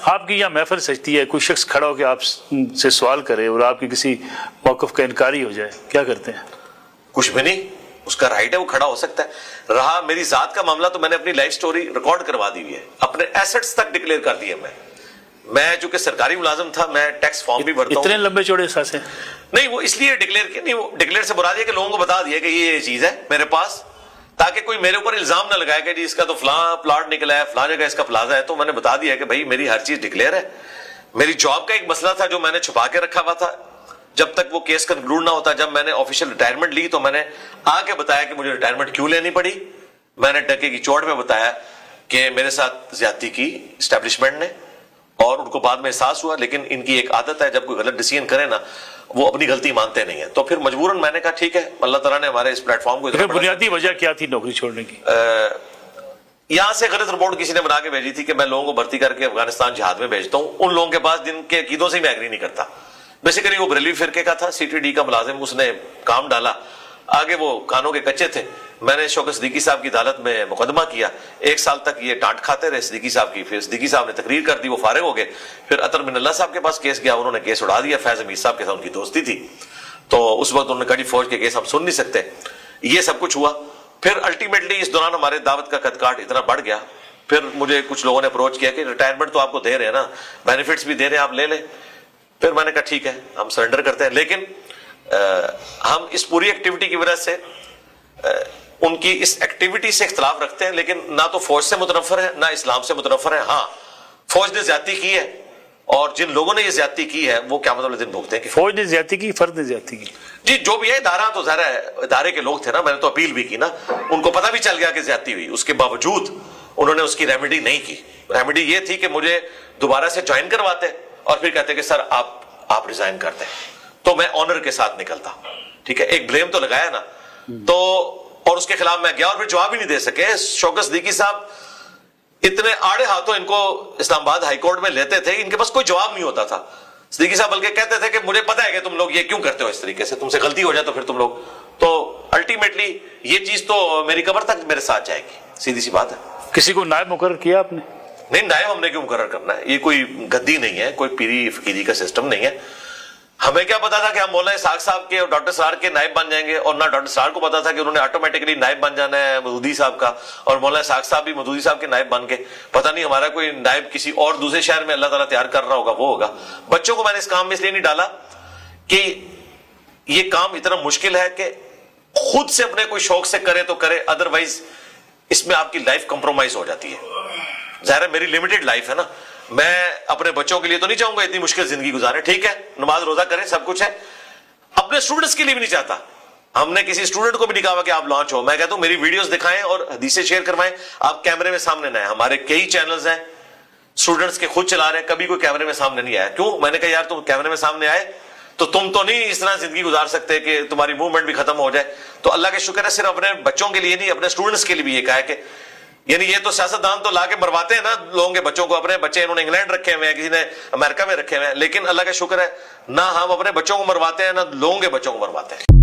آپ کی یہاں محفل سجتی ہے, کوئی شخص کھڑا ہو کے آپ سے سوال کرے اور آپ کی کسی موقف کا انکاری ہو جائے, کیا کرتے ہیں؟ کچھ بھی نہیں, اس کا رائٹ ہے, وہ کھڑا ہو سکتا ہے. رہا میری ذات کا معاملہ تو میں نے اپنی لائف سٹوری ریکارڈ کروا دی ہوئی ہے, اپنے ایسٹس تک ڈکلیئر کر دیے. میں چونکہ سرکاری ملازم تھا, میں ٹیکس فارم بھی بھرتا ہوں. اتنے لمبے چوڑے ساسے نہیں, وہ اس لیے ڈکلیئر کیا نہیں, وہ ڈکلیئر سے مراد ہے کہ لوگوں کو بتا دیا کہ یہ چیز ہے میرے پاس, تاکہ کوئی میرے اوپر الزام نہ لگائے کہ جی اس کا تو فلاں پلاٹ نکلا ہے, فلاں جگہ اس کا پلازا ہے. تو میں نے بتا دیا کہ بھائی میری ہر چیز ڈکلیئر ہے. میری جاب کا ایک مسئلہ تھا جو میں نے چھپا کے رکھا ہوا تھا, جب تک وہ کیس کنکلوڈ نہ ہوتا. جب میں نے آفیشیل ریٹائرمنٹ لی تو میں نے آ کے بتایا کہ مجھے ریٹائرمنٹ کیوں لینی پڑی. میں نے ڈکے کی چوٹ میں بتایا کہ میرے ساتھ زیادتی کی اسٹیبلشمنٹ نے, اور ان کو بعد میں احساس ہوا. لیکن ان کی ایک عادت ہے, جب کوئی غلط ڈیسیژن کرے نا وہ اپنی غلطی مانتے نہیں ہیں. تو پھر مجبوراً میں نے کہا ٹھیک ہے, اللہ تعالیٰ نے ہمارے اس پلیٹ فارم کو. بنیادی وجہ کیا تھی نوکری چھوڑنے کی؟ یہاں سے غلط رپورٹ کسی نے بنا کے بھیجی تھی کہ میں لوگوں کو بھرتی کر کے افغانستان جہاد میں بھیجتا ہوں, ان لوگوں کے پاس جن کے عقیدوں سے میں ایگری نہیں کرتا. بیسیکلی وہ بریلوی فرقے کا تھا, سی ٹی ڈی کا ملازم, اس نے کام ڈالا. آگے وہ کانوں کے کچے تھے. میں نے شوکت صدیقی صاحب کی عدالت میں مقدمہ کیا, 1 سال تک یہ ڈانٹ کھاتے رہے صدیقی صاحب کی. پھر صدیقی صاحب نے تقریر کر دی, وہ فارغ ہو گئے. پھر اطہر بن اللہ صاحب کے پاس کیس گیا, انہوں نے کیس اڑا دیا. فیض حمید صاحب کے ساتھ ان کی دوستی تھی, تو اس وقت انہوں نے کہا جی فوج کے کیس ہم سن نہیں سکتے. یہ سب کچھ ہوا. پھر الٹیمیٹلی اس دوران ہمارے دعوت کا قد کاٹ اتنا بڑھ گیا. پھر مجھے کچھ لوگوں نے اپروچ کیا کہ ریٹائرمنٹ تو آپ کو دے رہے ہیں نا, بینیفٹس بھی دے رہے ہیں, آپ لے لیں. پھر میں نے کہا ٹھیک ہے ہم سرنڈر کرتے ہیں. لیکن ہم اس پوری ایکٹیویٹی کی وجہ سے ان کی اس ایکٹیویٹی سے اختلاف رکھتے ہیں, لیکن نہ تو فوج سے متنفر ہے نہ اسلام سے متنفر ہے. ہاں فوج نے زیادتی کی ہے, اور جن لوگوں نے یہ زیادتی کی ہے وہ قیامت والے دن بھگتے ہیں. کہ فوج نے زیادتی کی, فرد نے زیادتی کی؟ جی جو بھی ہے, ادارہ تو ظاہر ہے ادارے کے لوگ تھے نا, میں نے تو اپیل بھی کی نا, ان کو پتہ بھی چل گیا کہ زیادتی ہوئی. اس کے باوجود انہوں نے اس کی ریمیڈی نہیں کی. ریمیڈی یہ تھی کہ مجھے دوبارہ سے جوائن کرواتے اور پھر کہتے کہ سر آپ ریزائن کرتے, تو میں آنر کے ساتھ نکلتا. ٹھیک ہے, ایک بلیم تو لگایا نا, تو اور اس کے خلاف میں گیا اور پھر جواب ہی نہیں دے سکے. شوکت صدیقی صاحب اتنے آڑے ہاتھوں ان کو اسلام آباد ہائی کورٹ میں لیتے تھے, ان کے پاس کوئی جواب نہیں ہوتا تھا. صدیقی صاحب بلکہ کہتے تھے کہ مجھے پتہ ہے کہ تم لوگ یہ کیوں کرتے ہو اس طریقے سے, تم سے غلطی ہو جائے تو پھر تم لوگ. تو الٹیمیٹلی یہ چیز تو میری قبر تک میرے ساتھ جائے گی, سیدھی سی بات ہے. کسی کو نائب مقرر کیا آپ نے؟ نہیں, نائب ہم نے کیوں مقرر کرنا ہے, یہ کوئی گدی نہیں ہے, کوئی پیری فقیری کا سسٹم نہیں ہے. ہمیں کیا پتا تھا کہ ہم مولانا اسحاق صاحب کے اور ڈاکٹر سرار کے نائب بن جائیں گے, اور نہ ڈاکٹر سرار کو پتا تھا کہ انہوں نے آٹومیٹکلی نائب بن جانا ہے مودودی صاحب کا, اور مولانا اسحاق صاحب بھی مودودی صاحب کے نائب بن کے. پتہ نہیں ہمارا کوئی نائب کسی اور دوسرے شہر میں اللہ تعالیٰ تیار کر رہا ہوگا, وہ ہوگا. بچوں کو میں نے اس کام میں اس لیے نہیں ڈالا کہ یہ کام اتنا مشکل ہے کہ خود سے اپنے کوئی شوق سے کرے تو کرے, ادروائز اس میں آپ کی لائف کمپرومائز ہو جاتی ہے. ظاہر ہے میری لمیٹڈ لائف ہے نا, میں اپنے بچوں کے لیے تو نہیں چاہوں گا اتنی مشکل زندگی گزارے. ٹھیک ہے, نماز روزہ کریں, سب کچھ ہے, اپنے اسٹوڈنٹس کے لیے بھی نہیں چاہتا. ہم نے کسی اسٹوڈنٹ کو بھی نہیں کہا کہ آپ لانچ ہو. میں کہتا ہوں میری ویڈیوز دکھائیں اور حدیثیں شیئر کروائیں, آپ کیمرے میں سامنے نہ آئے. ہمارے کئی چینلز ہیں اسٹوڈنٹس کے خود چلا رہے ہیں, کبھی کوئی کیمرے میں سامنے نہیں آیا. کیوں؟ میں نے کہا یار تم کیمرے میں سامنے آئے تو تم تو نہیں اس طرح زندگی گزار سکتے کہ تمہاری موومنٹ بھی ختم ہو جائے. تو اللہ کا شکر ہے صرف اپنے بچوں کے لیے نہیں, اپنے اسٹوڈنٹس کے لیے بھی یہ کہا ہے کہ یعنی یہ تو سیاستدان تو لا کے مرواتے ہیں نا لوگوں کے بچوں کو. اپنے بچے انہوں نے انگلینڈ رکھے ہوئے ہیں, کسی نے امریکہ میں رکھے ہوئے ہیں, لیکن اللہ کا شکر ہے نہ ہم اپنے بچوں کو مرواتے ہیں نہ لوگوں کے بچوں کو مرواتے ہیں.